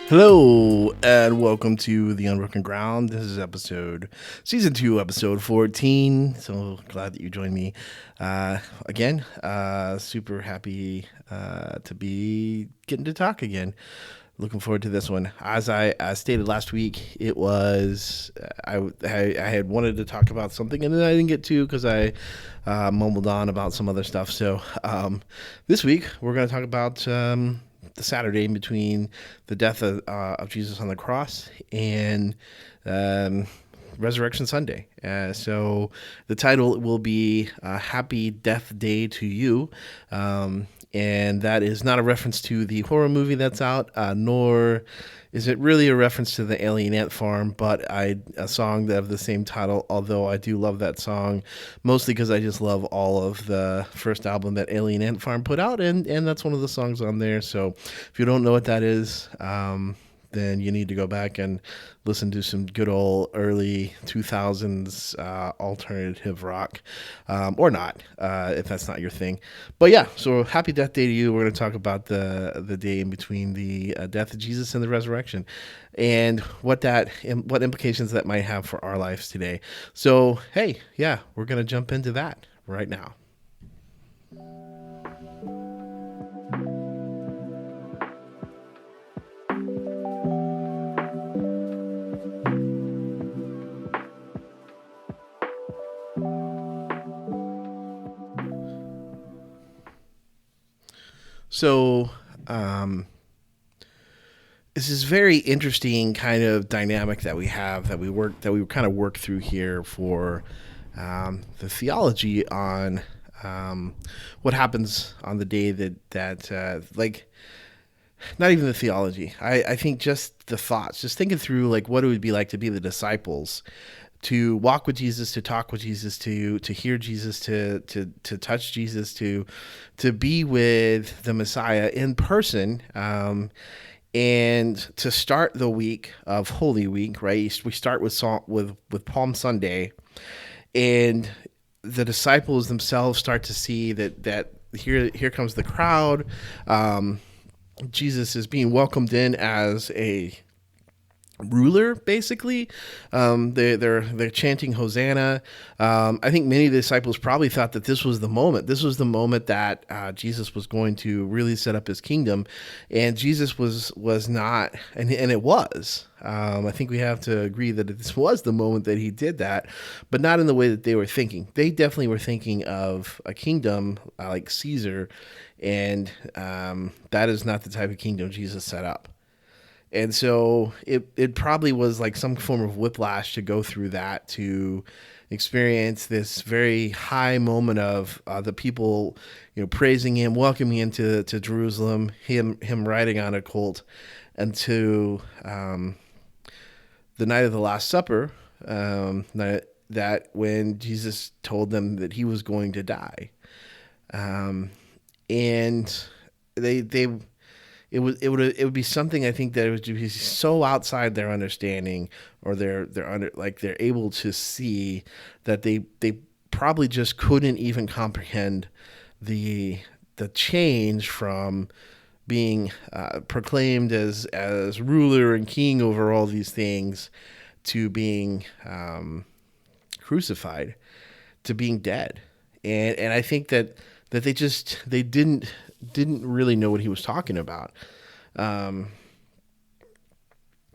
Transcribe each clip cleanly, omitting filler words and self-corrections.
Hello and welcome to the Unbroken Ground. This is Season 2, episode 14. So glad that you joined me again. Super happy to be getting to talk again. Looking forward to this one. As I stated last week, it was I had wanted to talk about something and then I didn't get to because I mumbled on about some other stuff. So this week we're going to talk about the Saturday in between the death of Jesus on the cross and Resurrection Sunday. So the title will be Happy Death Day to You. And that is not a reference to the horror movie that's out, nor is it really a reference to the Alien Ant Farm, but a song that of the same title, although I do love that song, mostly because I just love all of the first album that Alien Ant Farm put out, and that's one of the songs on there. So if you don't know what that is, then you need to go back and listen to some good old early 2000s alternative rock, or not, if that's not your thing. But yeah, so happy Death Day to you. We're going to talk about the day in between the death of Jesus and the resurrection, and what implications that might have for our lives today. So hey, yeah, we're going to jump into that right now. So, this is very interesting kind of dynamic that we have that we kind of work through here for the theology on what happens on the day that like not even the theology. I think just the thoughts, just thinking through like what it would be like to be the disciples, to walk with Jesus, to talk with Jesus, to hear Jesus, to touch Jesus, to be with the Messiah in person, and to start the week of Holy Week. Right, we start with Palm Sunday, and the disciples themselves start to see that here comes the crowd. Jesus is being welcomed in as a ruler, basically. They're chanting Hosanna. I think many of the disciples probably thought that this was the moment. This was the moment that Jesus was going to really set up his kingdom, and Jesus was not, and it was. I think we have to agree that this was the moment that he did that, but not in the way that they were thinking. They definitely were thinking of a kingdom like Caesar, and that is not the type of kingdom Jesus set up. And so it probably was like some form of whiplash to go through that, to experience this very high moment of the people, praising him, welcoming him to Jerusalem, him riding on a colt, and to the night of the Last Supper, that when Jesus told them that he was going to die, and they it would be something, I think, that it would be so outside their understanding, or they're able to see that they probably just couldn't even comprehend the change from being proclaimed as ruler and king over all these things, to being crucified, to being dead. And I think that they didn't really know what he was talking about.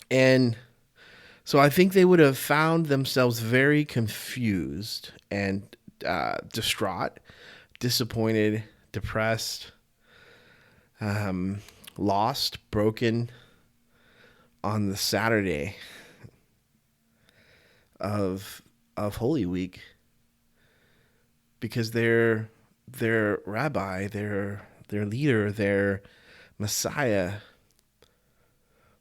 And so I think they would have found themselves very confused and distraught, disappointed, depressed, lost, broken on the Saturday of Holy Week, because their rabbi, their leader, their Messiah,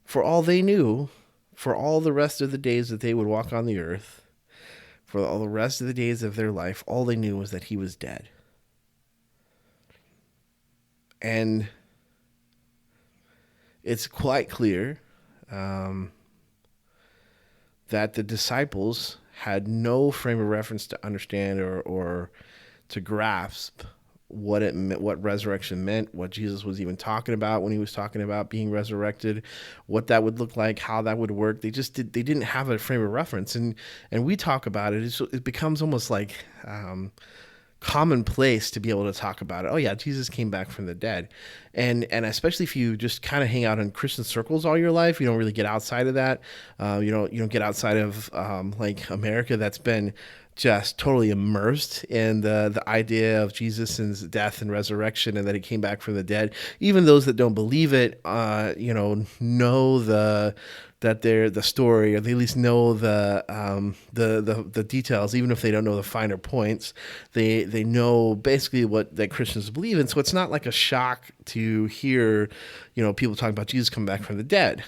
for all they knew, for all the rest of the days that they would walk on the earth, for all the rest of the days of their life, all they knew was that he was dead. And it's quite clear that the disciples had no frame of reference to understand or to grasp what it meant, what resurrection meant, what Jesus was even talking about when he was talking about being resurrected, what that would look like, how that would work. They didn't have a frame of reference, and we talk about it. It becomes almost like commonplace to be able to talk about it. Oh yeah, Jesus came back from the dead, and especially if you just kind of hang out in Christian circles all your life, you don't really get outside of that. You don't get outside of like America, that's been just totally immersed in the idea of Jesus' death and resurrection, and that he came back from the dead. Even those that don't believe it, know the story, or they at least know the details, even if they don't know the finer points. They know basically what that Christians believe, and so it's not like a shock to hear, people talking about Jesus coming back from the dead.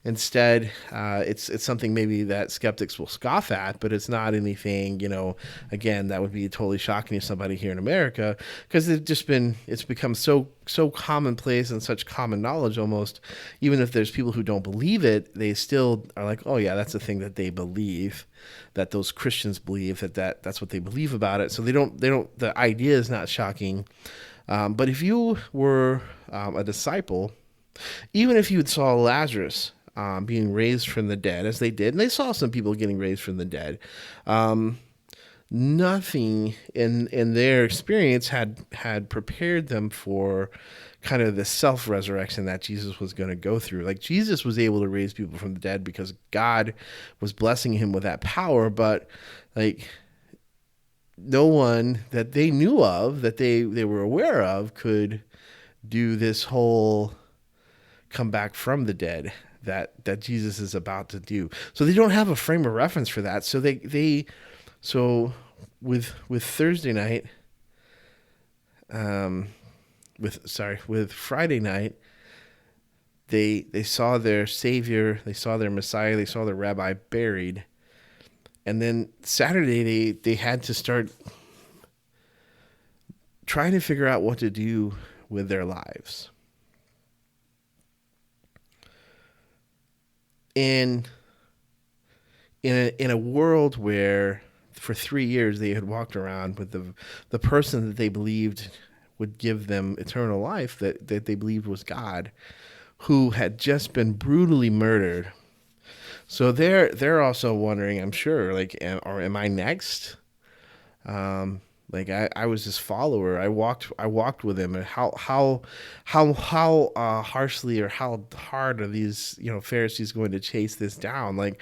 Instead, it's something maybe that skeptics will scoff at, but it's not anything, again, that would be totally shocking to somebody here in America, because it's become so commonplace and such common knowledge almost. Even if there's people who don't believe it, they still are like, oh yeah, that's a thing that they believe, that those Christians believe, that's what they believe about it. So the idea is not shocking. But if you were a disciple, even if you saw Lazarus being raised from the dead, as they did, and they saw some people getting raised from the dead, nothing in their experience had prepared them for kind of the self-resurrection that Jesus was going to go through. Like, Jesus was able to raise people from the dead because God was blessing him with that power, but like no one that they knew of, that they were aware of, could do this whole come back from the dead that Jesus is about to do. So they don't have a frame of reference for that. So with Thursday night, with Friday night, they saw their Savior, they saw their Messiah, they saw their Rabbi buried, and then Saturday they had to start trying to figure out what to do with their lives. In a world where for 3 years they had walked around with the person that they believed would give them eternal life, that they believed was God, who had just been brutally murdered. So they're also wondering, I'm sure, like, am I next? Like I was his follower. I walked with him. And how harshly or how hard are these Pharisees going to chase this down? Like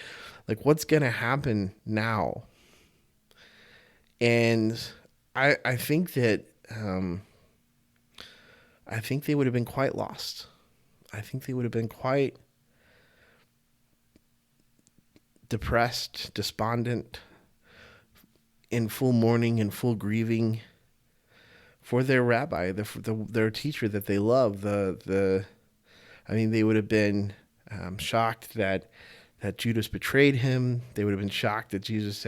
what's going to happen now? And I think that I think they would have been quite lost. I think they would have been quite depressed, despondent, in full mourning and full grieving for their rabbi, their teacher that they love. They would have been shocked that Judas betrayed him. They would have been shocked that Judas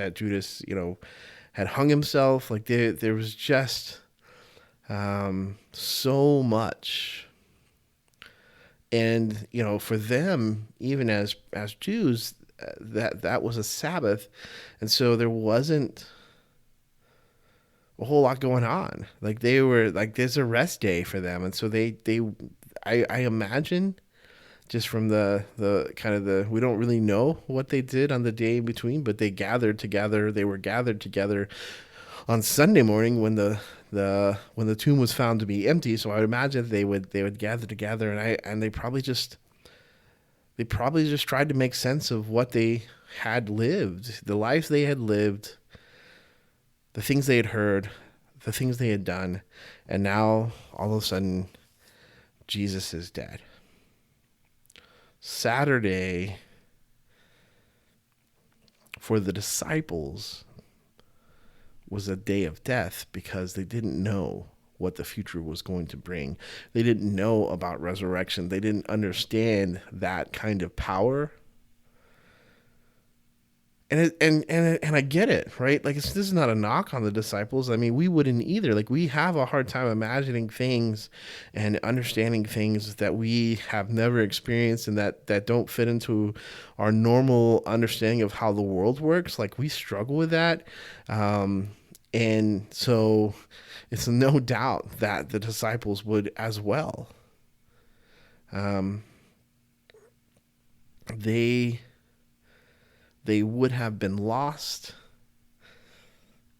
had hung himself. Like there was just so much. And for them, even as Jews, that was a Sabbath, and so there wasn't a whole lot going on. Like they were like, there's a rest day for them, and so I imagine, just from the kind of we don't really know what they did on the day in between, but they gathered together. They were gathered together on Sunday morning when the tomb was found to be empty. So I would imagine they would gather together, and they probably just tried to make sense of what they had lived, the lives they had lived, the things they had heard, the things they had done, and now all of a sudden Jesus is dead. Saturday for the disciples was a day of death because they didn't know what the future was going to bring. They didn't know about resurrection. They didn't understand that kind of power. And I get it, right? Like, this is not a knock on the disciples. I mean, we wouldn't either. Like, we have a hard time imagining things and understanding things that we have never experienced and that don't fit into our normal understanding of how the world works. Like, we struggle with that. And so it's no doubt that the disciples would as well. Um, they they would have been lost.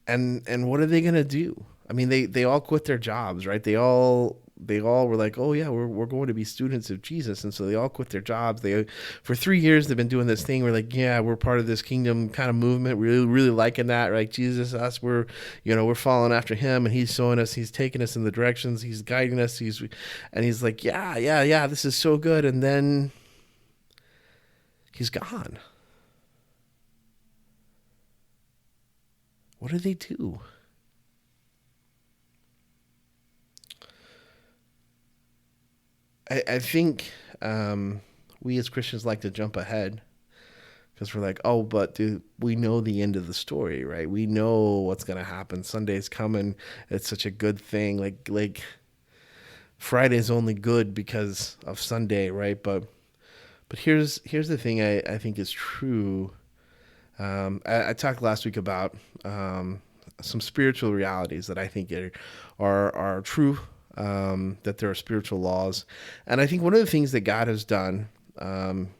And what are they gonna do? I mean, they all quit their jobs, right? They all were like, oh yeah, we're going to be students of Jesus, and so they all quit their jobs. They for 3 years they've been doing this thing. We're like, yeah, we're part of this kingdom kind of movement. We're really liking that, right? Jesus, us, we're following after him, and he's showing us, he's taking us in the directions, he's guiding us, he's like, yeah, this is so good, and then he's gone. What do they do? I think we as Christians like to jump ahead because we're like, oh, but dude, we know the end of the story, right? We know what's gonna happen. Sunday's coming. It's such a good thing. Like Friday's only good because of Sunday, right? But here's the thing I think is true. I talked last week about some spiritual realities that I think are true. That there are spiritual laws, and I think one of the things that God has done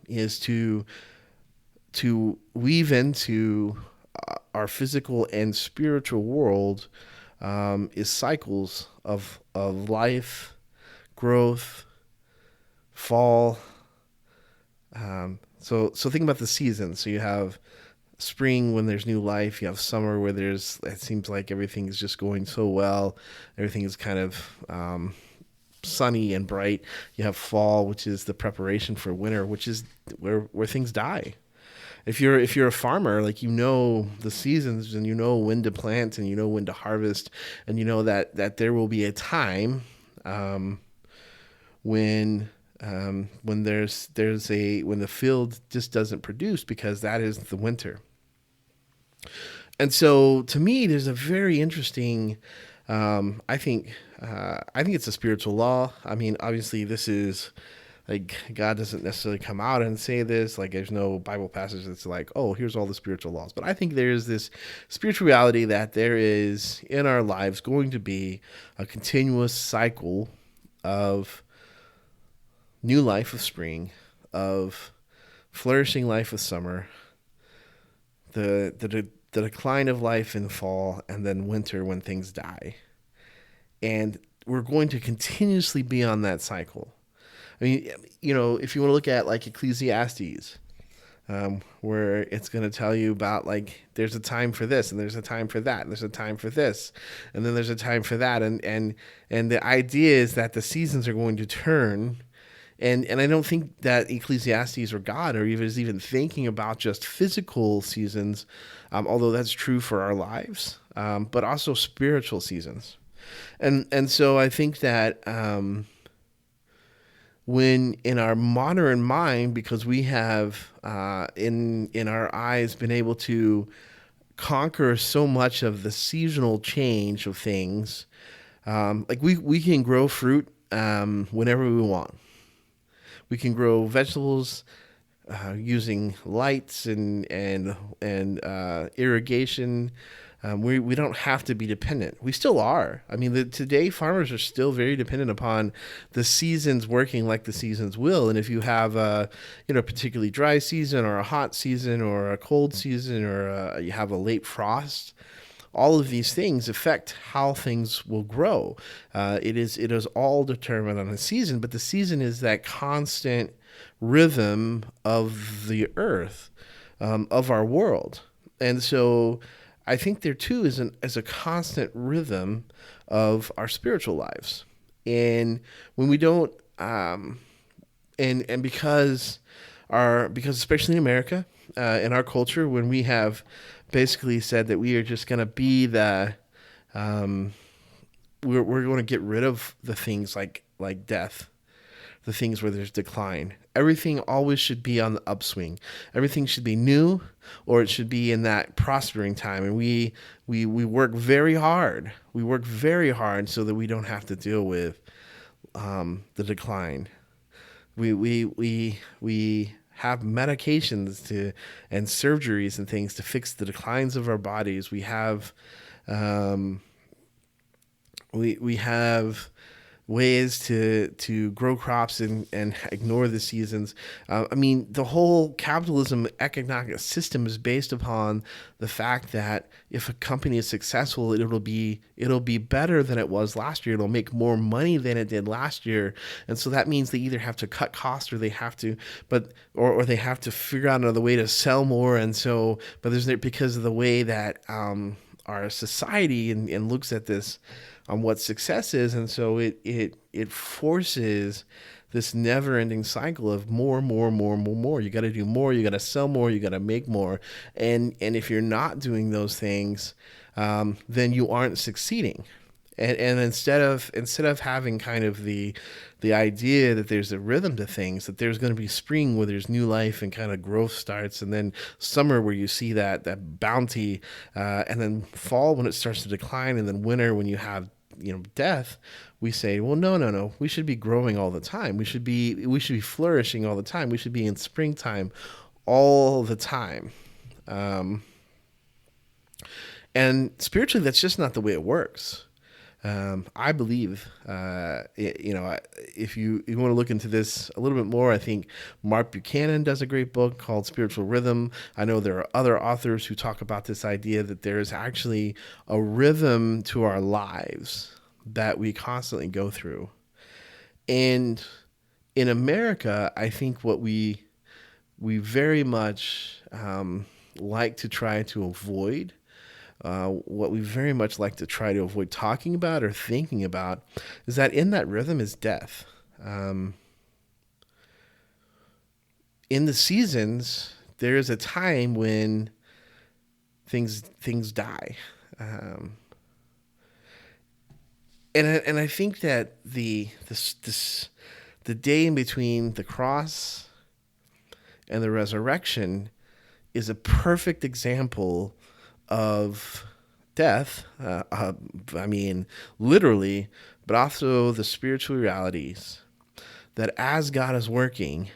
is to weave into our physical and spiritual world is cycles of life, growth, fall. So think about the seasons. So you have spring when there's new life. You have summer where it seems like everything is just going so well. Everything is kind of sunny and bright. You have fall, which is the preparation for winter, which is where things die. If you're a farmer, like you know the seasons and you know when to plant and you know when to harvest and you know that there will be a time when when the field just doesn't produce because that is the winter. And so to me, there's a very interesting. I think it's a spiritual law. I mean, obviously, this is like God doesn't necessarily come out and say this. Like, there's no Bible passage that's like, oh, here's all the spiritual laws. But I think there's this spiritual reality that there is in our lives going to be a continuous cycle of new life of spring, of flourishing life of summer, the decline of life in fall, and then winter when things die. And we're going to continuously be on that cycle. I mean, if you want to look at like Ecclesiastes, where it's going to tell you about like there's a time for this and there's a time for that and there's a time for this and then there's a time for that and the idea is that the seasons are going to turn. And I don't think that Ecclesiastes or God or even thinking about just physical seasons, although that's true for our lives, but also spiritual seasons. And so I think that when in our modern mind, because we have in our eyes been able to conquer so much of the seasonal change of things, like we can grow fruit whenever we want. We can grow vegetables using lights and irrigation. We don't have to be dependent. We still are. I mean, today farmers are still very dependent upon the seasons working like the seasons will. And if you have a particularly dry season or a hot season or a cold season or you have a late frost, all of these things affect how things will grow. It is all determined on the season, but the season is that constant rhythm of the earth, of our world. And so I think there too is a constant rhythm of our spiritual lives. And when we don't, and because especially in America, in our culture, when we have basically said that we are just going to be we're going to get rid of the things like death, the things where there's decline. Everything always should be on the upswing. Everything should be new, or it should be in that prospering time. And we work very hard. We work very hard so that we don't have to deal with the decline. We have medications and surgeries and things to fix the declines of our bodies. We have Um, we have ways to grow crops and ignore the seasons. I mean, the whole capitalism economic system is based upon the fact that if a company is successful, it'll be better than it was last year. It'll make more money than it did last year, and so that means they either have to cut costs or they have to, or they have to figure out another way to sell more. And so, but there's because of the way that our society and looks at this on what success is, and so it forces this never-ending cycle of more, more, more, more, more. You got to do more. You got to sell more. You got to make more. And if you're not doing those things, then you aren't succeeding. And instead of having kind of the idea that there's a rhythm to things, that there's going to be spring where there's new life and kind of growth starts, and then summer where you see that bounty, and then fall when it starts to decline, and then winter when you have death, we say, well, no, we should be growing all the time. We should be flourishing all the time. We should be in springtime all the time. And spiritually, that's just not the way it works. I believe, if you want to look into this a little bit more, I think Mark Buchanan does a great book called Spiritual Rhythm. I know there are other authors who talk about this idea that there is actually a rhythm to our lives that we constantly go through. And in America, I think what we very much like to try to avoid, what we very much like to try to avoid talking about or thinking about, is that in that rhythm is death. In the seasons, there is a time when things die, and I think that the day in between the cross and the resurrection is a perfect example of death. I mean, literally, but also the spiritual realities that as God is working,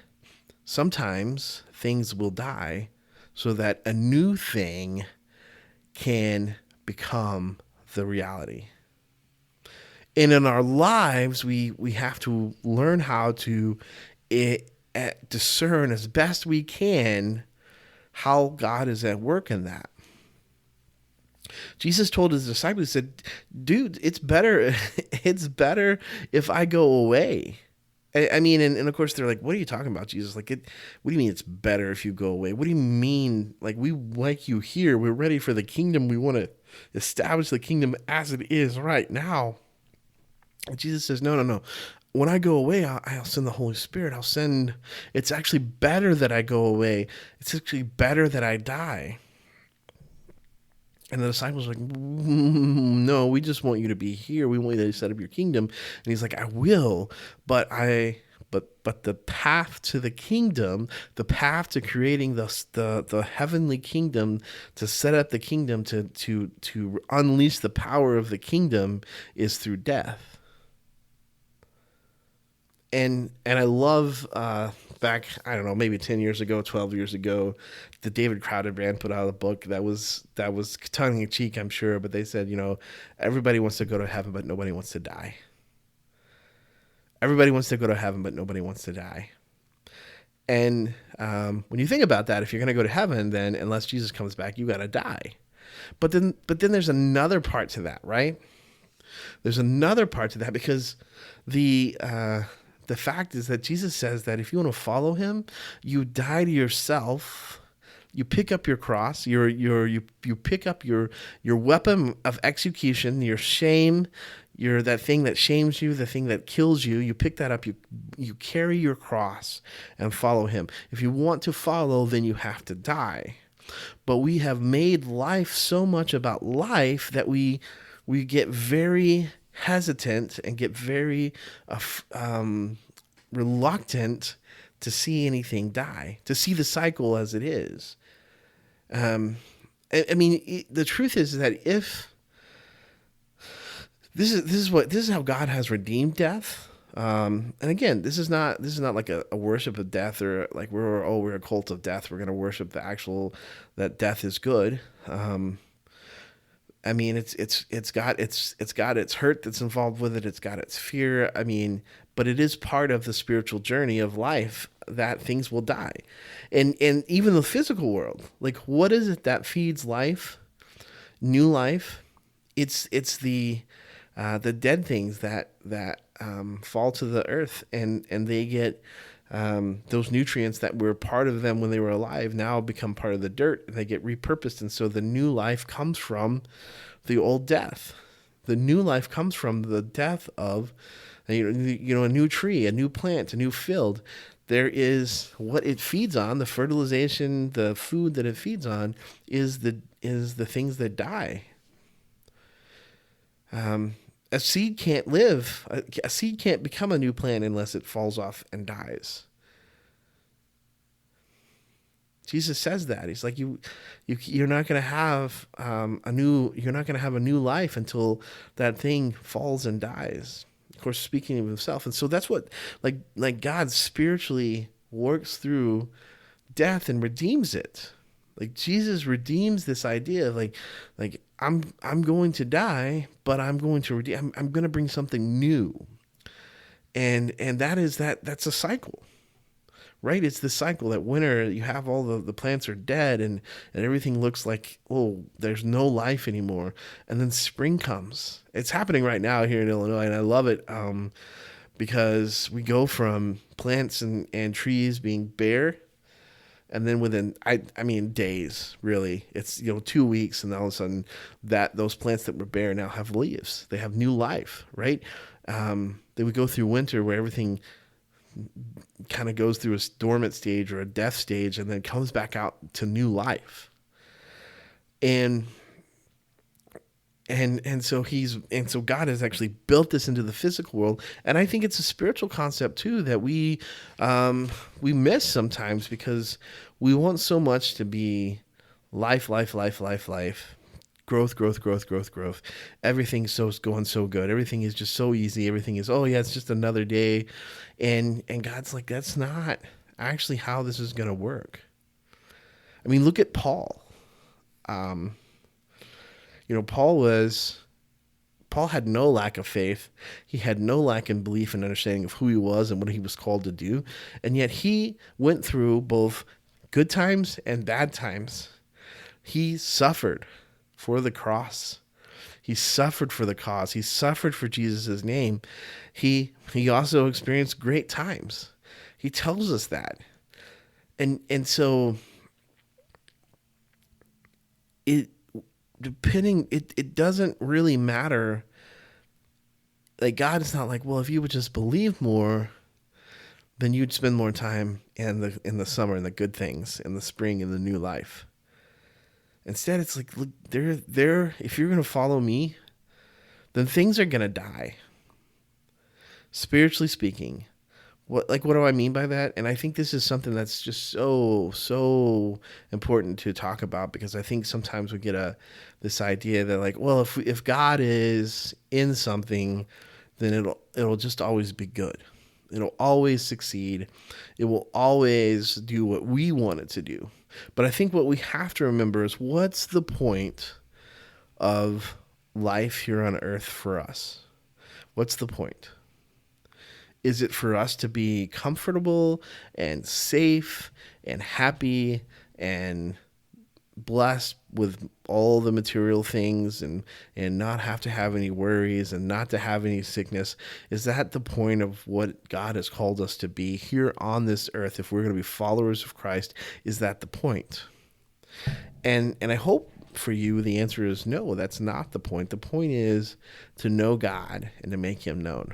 sometimes things will die so that a new thing can become the reality. And in our lives, we have to learn how to discern as best we can how God is at work in that. Jesus told his disciples, he said, dude, it's better if I go away. I mean, and of course they're like, what are you talking about, Jesus? Like, what do you mean it's better if you go away? What do you mean? Like, we like you here. We're ready for the kingdom. We want to establish the kingdom as it is right now. And Jesus says, no. When I go away, I'll send the Holy Spirit. It's actually better that I go away. It's actually better that I die. And the disciples are like, no, we just want you to be here. We want you to set up your kingdom. And he's like, I will, but the path to the kingdom, the path to creating the heavenly kingdom, to set up the kingdom, to unleash the power of the kingdom, is through death. And I love back, I don't know, maybe 10 years ago, 12 years ago, the David Crowder band put out a book that was tongue in cheek, I'm sure, but they said, everybody wants to go to heaven, but nobody wants to die. Everybody wants to go to heaven, but nobody wants to die. And when you think about that, if you're going to go to heaven, then unless Jesus comes back, you got to die. But then there's another part to that, right? There's another part to that, because the fact is that Jesus says that if you want to follow him, you die to yourself. You pick up your cross. You pick up your weapon of execution, your shame, that thing that shames you, the thing that kills you. You pick that up. You carry your cross and follow him. If you want to follow, then you have to die. But we have made life so much about life that we get very hesitant and get very reluctant to see anything die, to see the cycle as it is. I mean, the truth is that if this is how God has redeemed death. And again, this is not like a worship of death, or like we're a cult of death. We're going to worship that death is good. I mean, it's got its hurt that's involved with it. It's got its fear. I mean, but it is part of the spiritual journey of life that things will die, and even the physical world. Like, what is it that feeds life, new life? It's the dead things that fall to the earth, and they get those nutrients that were part of them when they were alive now become part of the dirt, and they get repurposed, and so the new life comes from the old death. The new life comes from the death of a new tree, a new plant, a new field. There is what it feeds on, the fertilization, the food that it feeds on is the things that die. A seed can't live. A seed can't become a new plant unless it falls off and dies. Jesus says that. He's like, you're not going to have you're not going to have a new life until that thing falls and dies. Of course, speaking of himself. And so that's what like God spiritually works through death and redeems it. Like Jesus redeems this idea of like I'm going to die, but I'm going to redeem. I'm going to bring something new, and that's a cycle, right? It's the cycle that winter you have all the plants are dead and everything looks like, oh, there's no life anymore, and then spring comes. It's happening right now here in Illinois, and I love it because we go from plants and trees being bare. And then within, I mean, days, really, it's 2 weeks, and all of a sudden, those plants that were bare now have leaves. They have new life, right? They would go through winter where everything kind of goes through a dormant stage or a death stage, and then comes back out to new life. And so God has actually built this into the physical world, and I think it's a spiritual concept too that we miss sometimes because we want so much to be life, growth. Everything's going so good. Everything is just so easy. Everything is, oh yeah, it's just another day, and God's like, that's not actually how this is going to work. I mean, look at Paul. Paul had no lack of faith. He had no lack in belief and understanding of who he was and what he was called to do. And yet he went through both good times and bad times. He suffered for the cross. He suffered for the cause. He suffered for Jesus' name. He also experienced great times. He tells us that. And so it doesn't really matter. Like, God is not like, well, if you would just believe more, then you'd spend more time in the summer and the good things, in the spring and the new life. Instead, it's like, look, if you're going to follow me, then things are going to die. Spiritually speaking. What do I mean by that? And I think this is something that's just so important to talk about, because I think sometimes we get this idea that, like, well, if God is in something, then it'll just always be good. It'll always succeed. It will always do what we want it to do. But I think what we have to remember is, what's the point of life here on earth for us? What's the point? Is it for us to be comfortable and safe and happy and blessed with all the material things and not have to have any worries and not to have any sickness? Is that the point of what God has called us to be here on this earth? If we're going to be followers of Christ, is that the point? And I hope for you the answer is no, that's not the point. The point is to know God and to make him known.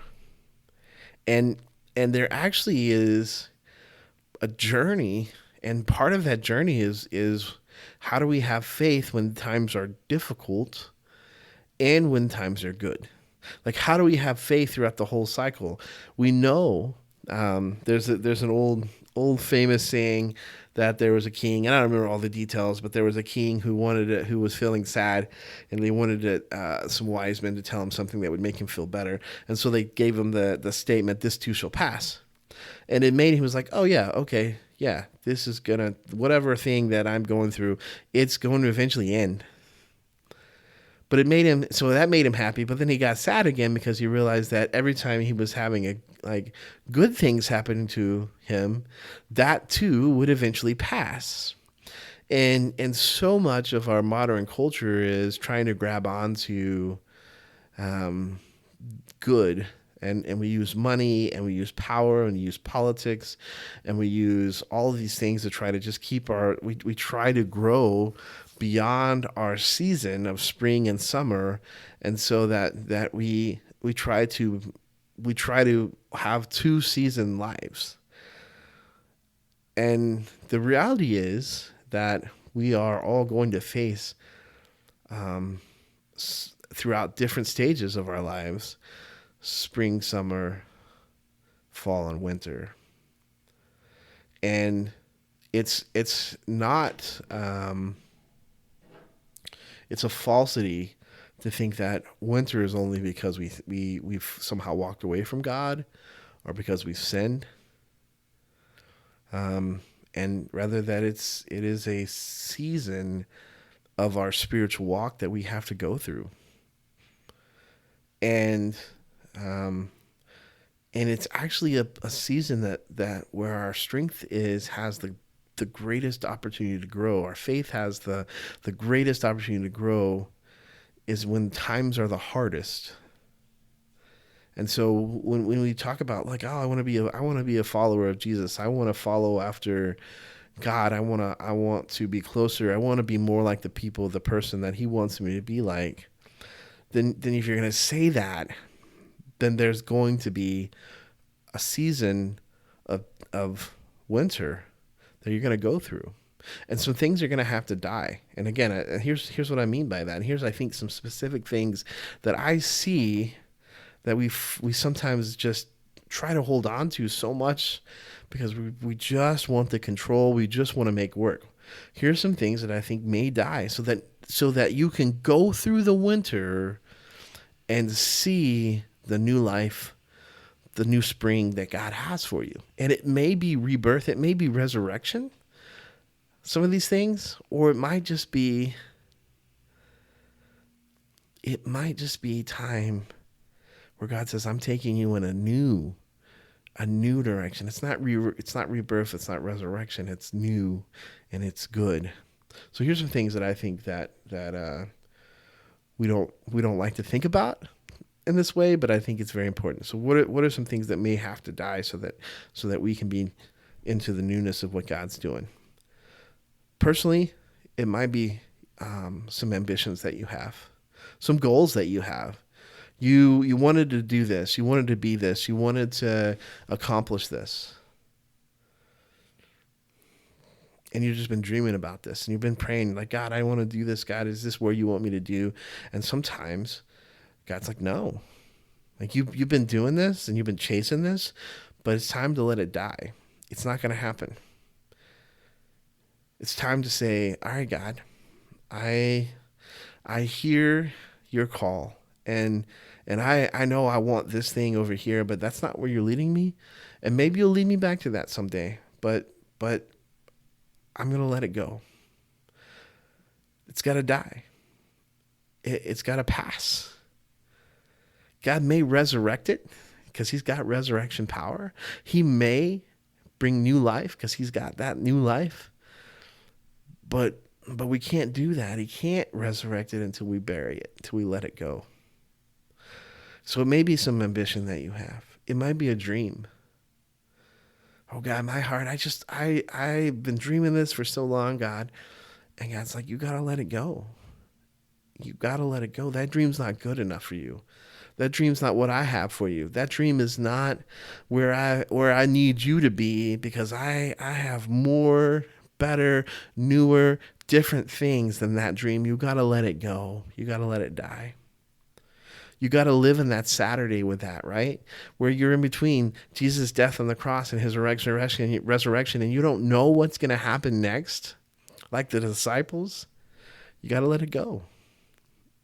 And there actually is a journey, and part of that journey is how do we have faith when times are difficult and when times are good? Like, how do we have faith throughout the whole cycle? We know there's an old famous saying that there was a king, and I don't remember all the details, but there was a king who was feeling sad, and they wanted some wise men to tell him something that would make him feel better. And so they gave him the statement, "This too shall pass." And it made him was like, oh yeah, okay, yeah, this is whatever thing that I'm going through, it's going to eventually end. But that made him happy. But then he got sad again because he realized that every time he was having good things happening to him, that too would eventually pass. And so much of our modern culture is trying to grab onto good. And we use money, and we use power, and we use politics, and we use all of these things to try to just keep we try to grow beyond our season of spring and summer. And so that we try to have 2 season lives. And the reality is that we are all going to face throughout different stages of our lives, spring, summer, fall, and winter. And it's not it's a falsity to think that winter is only because we've somehow walked away from God, or because we've sinned. And rather that it is a season of our spiritual walk that we have to go through. And it's actually a season that where our strength has the greatest opportunity to grow. Our faith has the greatest opportunity to grow is when times are the hardest. And so when we talk about I want to be a follower of Jesus, I want to follow after God, I want to be closer, I want to be more like the person that he wants me to be like, then if you're going to say that, then there's going to be a season of winter that you're going to go through. And some things are going to have to die. And again, here's what I mean by that. And here's, I think, some specific things that I see that we sometimes just try to hold on to so much because we just want the control. We just want to make work. Here's some things that I think may die so that you can go through the winter and see the new life, the new spring that God has for you. And it may be rebirth. It may be resurrection. Some of these things, or it might just be time where God says, I'm taking you in a new direction. It's not rebirth. It's not resurrection. It's new and it's good. So here's some things that I think that we don't like to think about in this way, but I think it's very important. So what are some things that may have to die so that we can be into the newness of what God's doing? Personally, it might be some ambitions that you have, some goals that you have. You wanted to do this. You wanted to be this. You wanted to accomplish this. And you've just been dreaming about this. And you've been praying, God, I want to do this. God, is this where you want me to do? And sometimes God's like, no. You've been doing this and you've been chasing this, but it's time to let it die. It's not going to happen. It's time to say, all right, God, I hear your call, and I know I want this thing over here, but that's not where you're leading me. And maybe you'll lead me back to that someday, but I'm going to let it go. It's got to die. It's got to pass. God may resurrect it because he's got resurrection power. He may bring new life because he's got that new life. But we can't do that. He can't resurrect it until we bury it, until we let it go. So it may be some ambition that you have. It might be a dream. Oh God, my heart, I've been dreaming this for so long, God. And God's like, you got to let it go. You got to let it go. That dream's not good enough for you. That dream's not what I have for you. That dream is not where I need you to be, because I have more, better, newer, different things than that dream. You got to let it go. You got to let it die. You got to live in that Saturday with that, right? Where you're in between Jesus' death on the cross and his resurrection, and you don't know what's going to happen next, like the disciples. You got to let it go.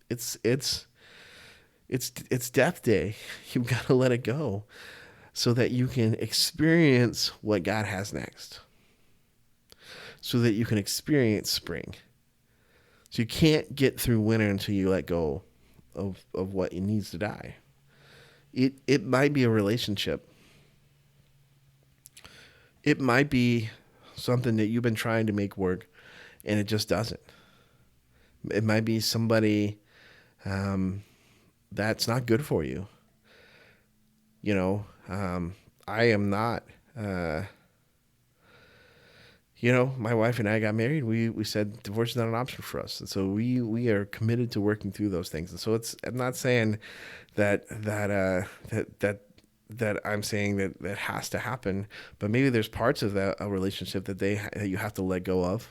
It's death day. You've got to let it go so that you can experience what God has next. So that you can experience spring. So you can't get through winter until you let go of what needs to die. It might be a relationship. It might be something that you've been trying to make work and it just doesn't. It might be somebody that's not good for you. You know, I am not. My wife and I got married. We said divorce is not an option for us, and so we are committed to working through those things. And so I'm not saying that I'm saying that has to happen, but maybe there's parts of a relationship that you have to let go of.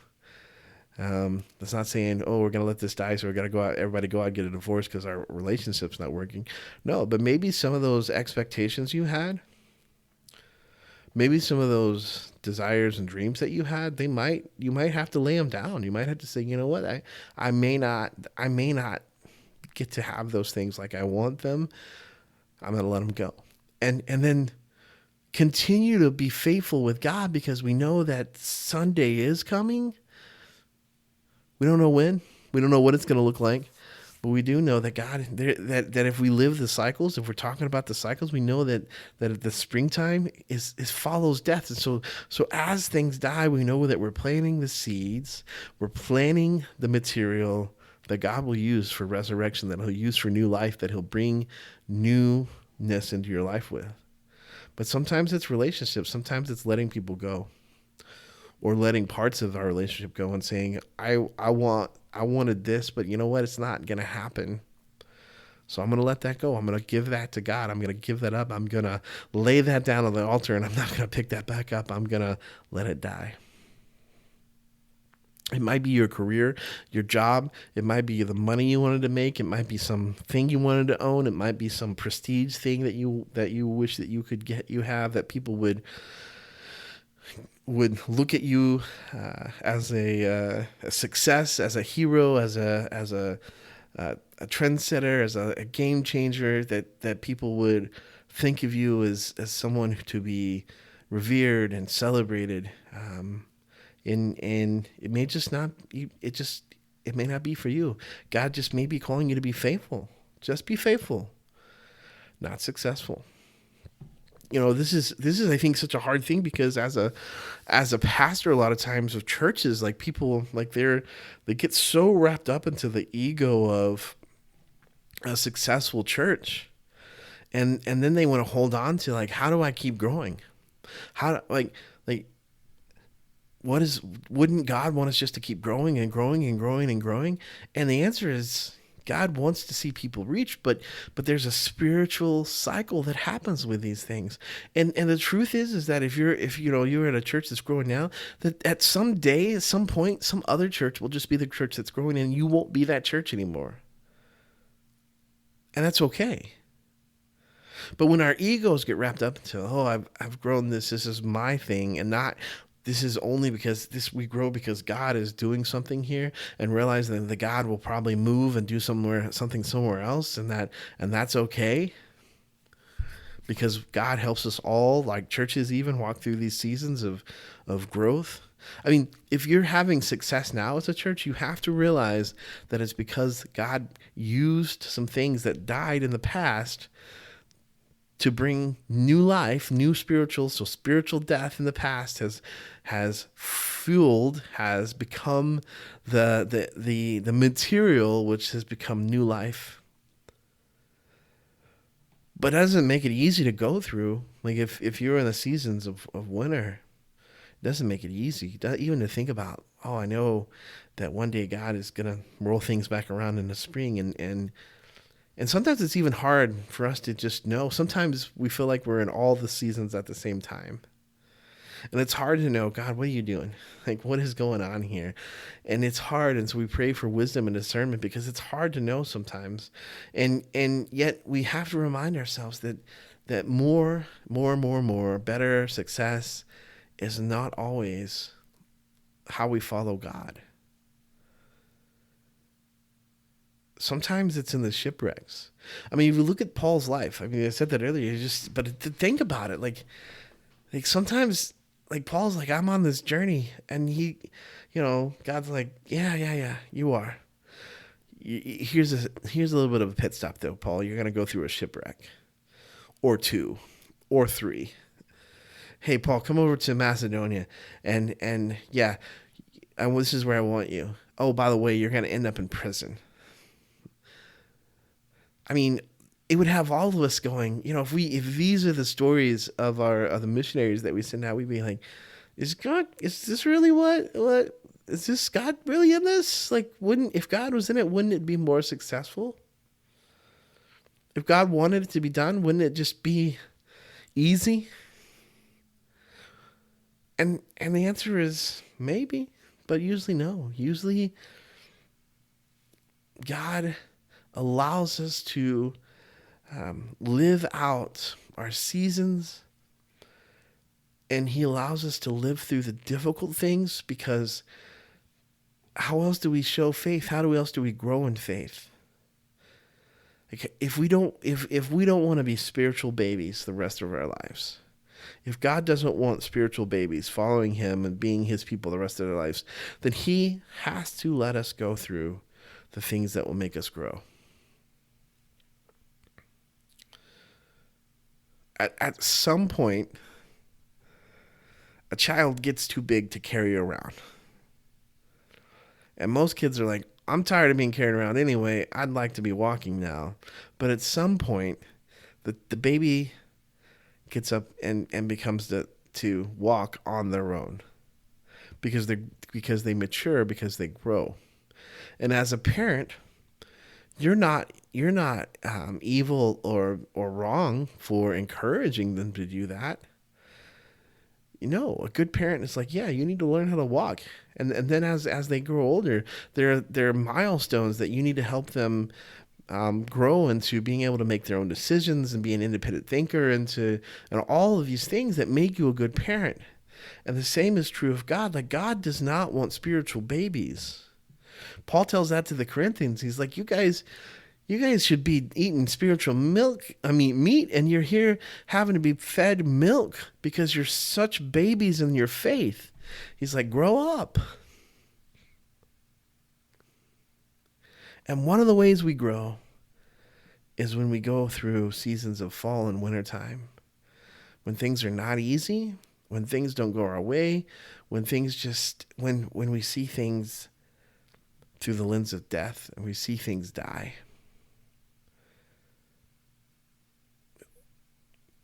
That's not saying, oh, we're gonna let this die, so we're gonna everybody go out and get a divorce because our relationship's not working. No, but maybe some of those expectations you had, maybe some of those desires and dreams that you had, you might have to lay them down. You might have to say, you know what, I may not get to have those things like I want them. I'm gonna let them go, and then continue to be faithful with God, because we know that Sunday is coming. We don't know when. We don't know what it's going to look like. But we do know that God, that if we live the cycles, if we're talking about the cycles, we know that the springtime is follows death. And so as things die, we know that we're planting the seeds, we're planting the material that God will use for resurrection, that he'll use for new life, that he'll bring newness into your life with. But sometimes it's relationships. Sometimes it's letting people go, or letting parts of our relationship go and saying, I wanted this, but you know what? It's not going to happen. So I'm going to let that go. I'm going to give that to God. I'm going to give that up. I'm going to lay that down on the altar, and I'm not going to pick that back up. I'm going to let it die. It might be your career, your job. It might be the money you wanted to make. It might be something you wanted to own. It might be some prestige thing that you wish that you could get, that people would look at you as a success, as a hero, as a trendsetter, as a game changer, that people would think of you as someone to be revered and celebrated. And it may just not. It may not be for you. God just may be calling you to be faithful. Just be faithful, not successful. This is I think such a hard thing, because as a pastor, a lot of times of churches, like people, like they get so wrapped up into the ego of a successful church, and then they want to hold on to, like, how do I keep growing? Wouldn't God want us just to keep growing and growing and growing and growing? And the answer is, God wants to see people reach, but there's a spiritual cycle that happens with these things. And the truth is that if you're at a church that's growing now, that at some day, at some point, some other church will just be the church that's growing, and you won't be that church anymore. And that's okay. But when our egos get wrapped up into, I've grown this is my thing, and not, this is only because we grow because God is doing something here, and realize that the God will probably move and do something somewhere else, and that's okay, because God helps us all, like churches even, walk through these seasons of growth. I mean, if you're having success now as a church, you have to realize that it's because God used some things that died in the past to bring new life, new spiritual. So spiritual death in the past has become the material which has become new life. But it doesn't make it easy to go through. Like if you're in the seasons of winter, it doesn't make it easy. Even to think about, I know that one day God is going to roll things back around in the spring, and sometimes it's even hard for us to just know. Sometimes we feel like we're in all the seasons at the same time. And it's hard to know, God, what are you doing? Like, what is going on here? And it's hard. And so we pray for wisdom and discernment, because it's hard to know sometimes. And yet we have to remind ourselves that more, better success is not always how we follow God. Sometimes it's in the shipwrecks. I mean, if you look at Paul's life, I mean, I said that earlier, but to think about it, like sometimes, like Paul's like, I'm on this journey, and he, God's like, yeah, you are. Here's a little bit of a pit stop though, Paul. You're gonna go through a shipwreck, or two, or three. Hey, Paul, come over to Macedonia, and yeah, this is where I want you. Oh, by the way, you're gonna end up in prison. I mean, it would have all of us going. If these are the stories of the missionaries that we send out, we'd be like, is this really what is this God really in this? Like, if God was in it, wouldn't it be more successful? If God wanted it to be done, wouldn't it just be easy? And the answer is maybe, but usually no. Usually God allows us to live out our seasons, and he allows us to live through the difficult things, because how else do we show faith? How else do we grow in faith? Like, if we don't want to be spiritual babies the rest of our lives, if God doesn't want spiritual babies following him and being his people the rest of their lives, then he has to let us go through the things that will make us grow. At some point, a child gets too big to carry around. And most kids are like, I'm tired of being carried around anyway. I'd like to be walking now. But at some point, the baby gets up and becomes to walk on their own, because they mature, because they grow. And as a parent, you're not evil or wrong for encouraging them to do that. A good parent is like, yeah, you need to learn how to walk. And then as they grow older, there are milestones that you need to help them grow into being able to make their own decisions and be an independent thinker, and all of these things that make you a good parent. And the same is true of God. Like, God does not want spiritual babies. Paul tells that to the Corinthians. He's like, you guys should be eating spiritual meat, and you're here having to be fed milk because you're such babies in your faith. He's like, grow up. And one of the ways we grow is when we go through seasons of fall and winter time, when things are not easy, when things don't go our way, when we see things through the lens of death and we see things die.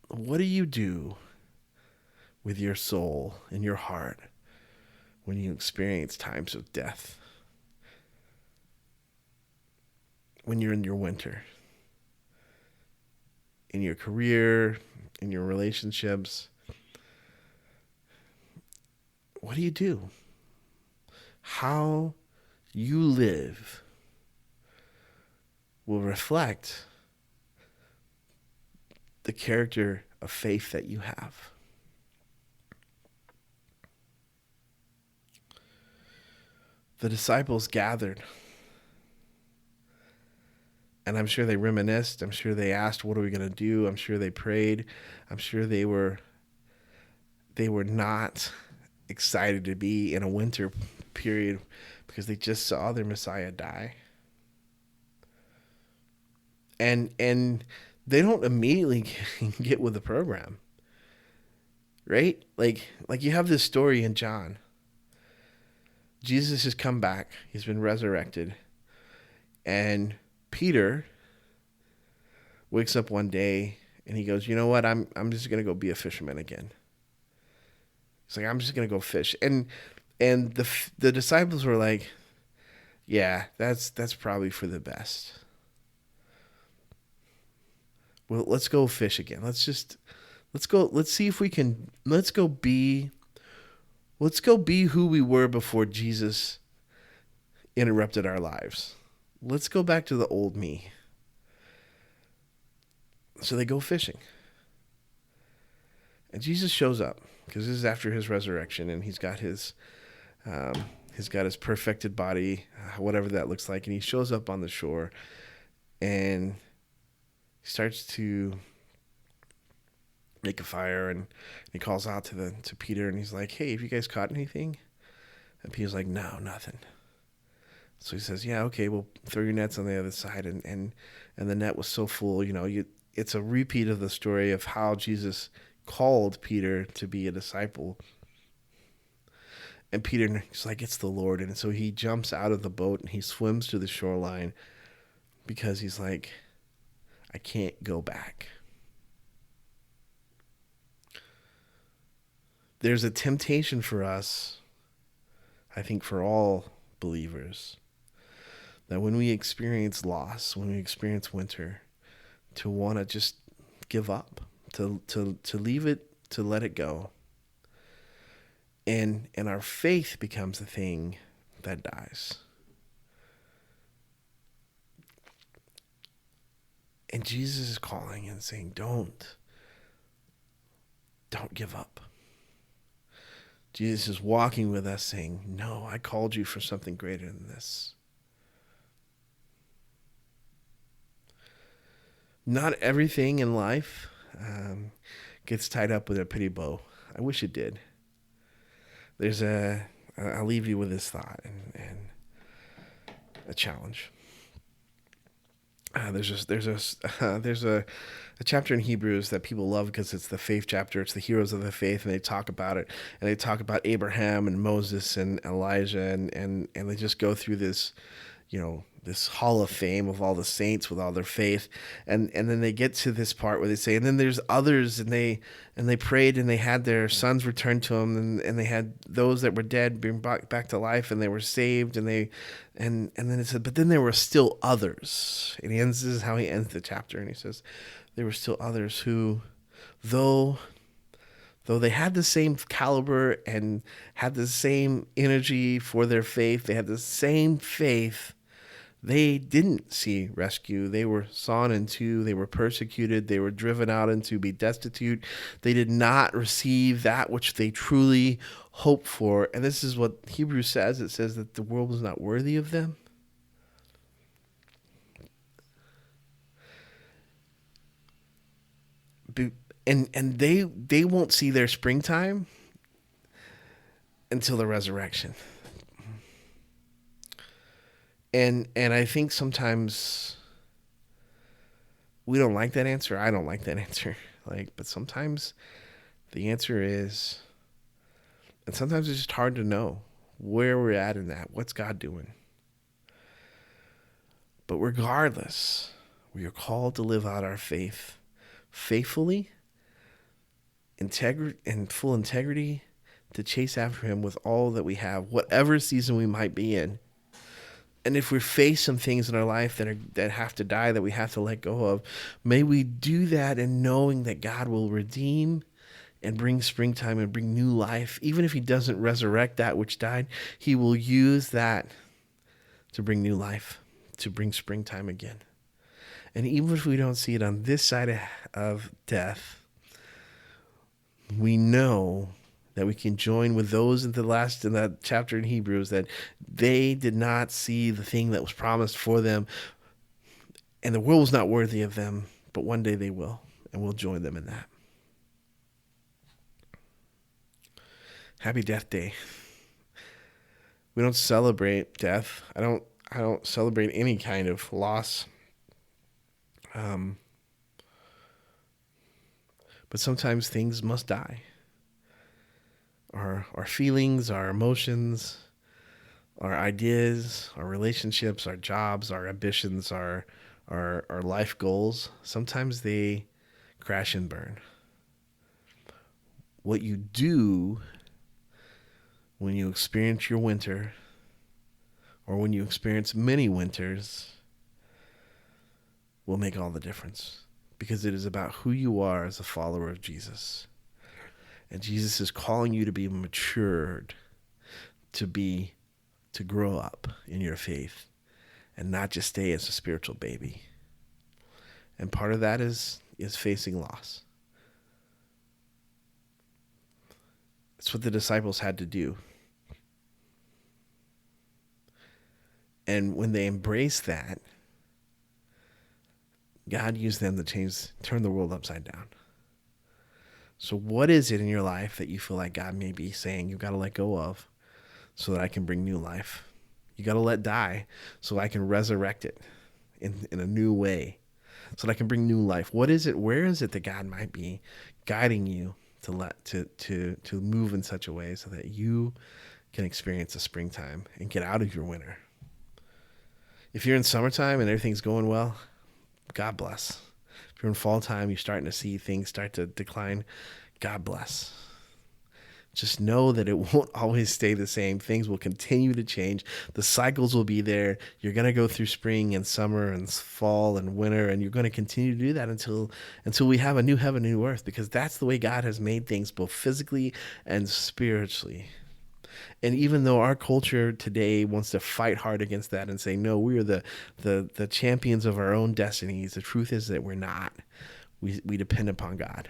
What do you do with your soul and your heart when you experience times of death? When you're in your winter, in your career, in your relationships, what do you do? How you live will reflect the character of faith that you have. The disciples gathered, and I'm sure they reminisced. I'm sure they asked, what are we going to do? I'm sure they prayed. I'm sure they were not excited to be in a winter period because they just saw their Messiah die. And they don't immediately get with the program, right? Like you have this story in John. Jesus has come back. He's been resurrected. And Peter wakes up one day and he goes, you know what? I'm just going to go be a fisherman again. He's like, I'm just going to go fish. And the disciples were like, yeah, that's probably for the best. Well, let's go fish again. Let's see if we can, let's go be who we were before Jesus interrupted our lives. Let's go back to the old me. So they go fishing. And Jesus shows up, because this is after his resurrection, and he's got his perfected body, whatever that looks like, and he shows up on the shore, and he starts to make a fire, and he calls out to Peter, and he's like, hey, have you guys caught anything? And Peter's like, no, nothing. So he says, yeah, okay, well, throw your nets on the other side. And the net was so full, it's a repeat of the story of how Jesus called Peter to be a disciple. And Peter's like, it's the Lord. And so he jumps out of the boat and he swims to the shoreline because he's like, I can't go back. There's a temptation for us, I think for all believers, that when we experience loss, when we experience winter, to want to just give up, to leave it, to let it go. And our faith becomes the thing that dies. And Jesus is calling and saying, don't give up. Jesus is walking with us saying, no, I called you for something greater than this. Not everything in life gets tied up with a pity bow. I wish it did. I'll leave you with this thought and a challenge. There's a chapter in Hebrews that people love because it's the faith chapter. It's the heroes of the faith, and they talk about it. And they talk about Abraham and Moses and Elijah, and they just go through this, this hall of fame of all the saints with all their faith. And then they get to this part where they say, and then there's others, and they prayed, and they had their sons returned to them, and they had those that were dead being brought back to life, and they were saved, and then it said, but then there were still others. And this is how he ends the chapter, and he says, there were still others who, though they had the same caliber and had the same energy for their faith, they had the same faith, they didn't see rescue. They were sawn in two. They were persecuted. They were driven out and to be destitute. They did not receive that which they truly hoped for. And this is what Hebrews says. It says that the world was not worthy of them. And they won't see their springtime until the resurrection. And I think sometimes we don't like that answer. I don't like that answer. But sometimes the answer is, and sometimes it's just hard to know where we're at in that. What's God doing? But regardless, we are called to live out our faith faithfully, in full integrity, to chase after him with all that we have, whatever season we might be in. And if we face some things in our life that have to die, that we have to let go of, may we do that in knowing that God will redeem and bring springtime and bring new life. Even if he doesn't resurrect that which died, he will use that to bring new life, to bring springtime again. And even if we don't see it on this side of death, we know that we can join with those in that chapter in Hebrews, that they did not see the thing that was promised for them, and the world was not worthy of them, but one day they will, and we'll join them in that. Happy Death Day. We don't celebrate death. I don't celebrate any kind of loss. But sometimes things must die. Our feelings, our emotions, our ideas, our relationships, our jobs, our ambitions, our life goals, sometimes they crash and burn. What you do when you experience your winter, or when you experience many winters, will make all the difference, because it is about who you are as a follower of Jesus. And Jesus is calling you to be matured, to grow up in your faith, and not just stay as a spiritual baby. And part of that is facing loss. It's what the disciples had to do. And when they embraced that, God used them to turn the world upside down. So what is it in your life that you feel like God may be saying you've got to let go of so that I can bring new life? You got to let die so I can resurrect it in a new way, so that I can bring new life. What is it? Where is it that God might be guiding you to move in such a way so that you can experience a springtime and get out of your winter? If you're in summertime and everything's going well, God bless. If you're in fall time, you're starting to see things start to decline, God bless. Just know that it won't always stay the same. Things will continue to change. The cycles will be there. You're going to go through spring and summer and fall and winter, and you're going to continue to do that until we have a new heaven, new earth, because that's the way God has made things, both physically and spiritually. And even though our culture today wants to fight hard against that and say, no, we are the champions of our own destinies, the truth is that we're not. We depend upon God.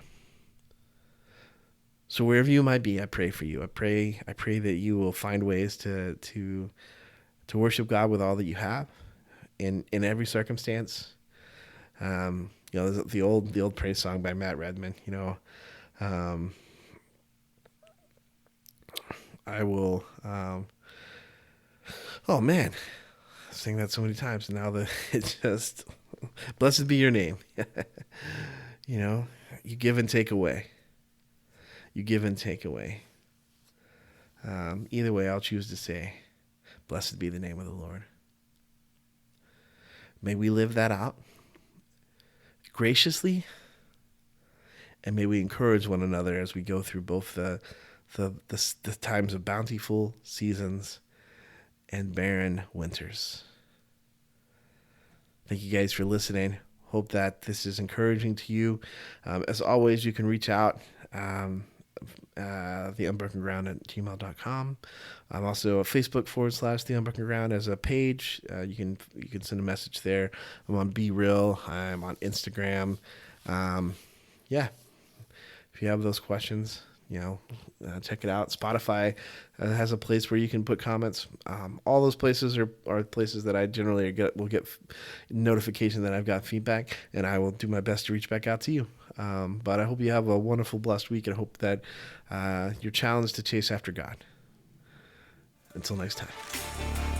So wherever you might be, I pray for you. I pray that you will find ways to worship God with all that you have, in every circumstance. There's the old praise song by Matt Redman. I will. Oh man, I sing that so many times, and now it's just blessed be your name. You give and take away. You give and take away. Either way, I'll choose to say, blessed be the name of the Lord. May we live that out graciously, and may we encourage one another as we go through both the times of bountiful seasons and barren winters. Thank you guys for listening. Hope that this is encouraging to you. As always, you can reach out. theunbrokenground@gmail.com. I'm also a Facebook /theunbrokenground as a page. You can send a message there. I'm on Be Real. I'm on Instagram. If you have those questions, check it out. Spotify has a place where you can put comments. All those places are places that I generally will get notification that I've got feedback, and I will do my best to reach back out to you. But I hope you have a wonderful, blessed week, and I hope that you're challenged to chase after God. Until next time.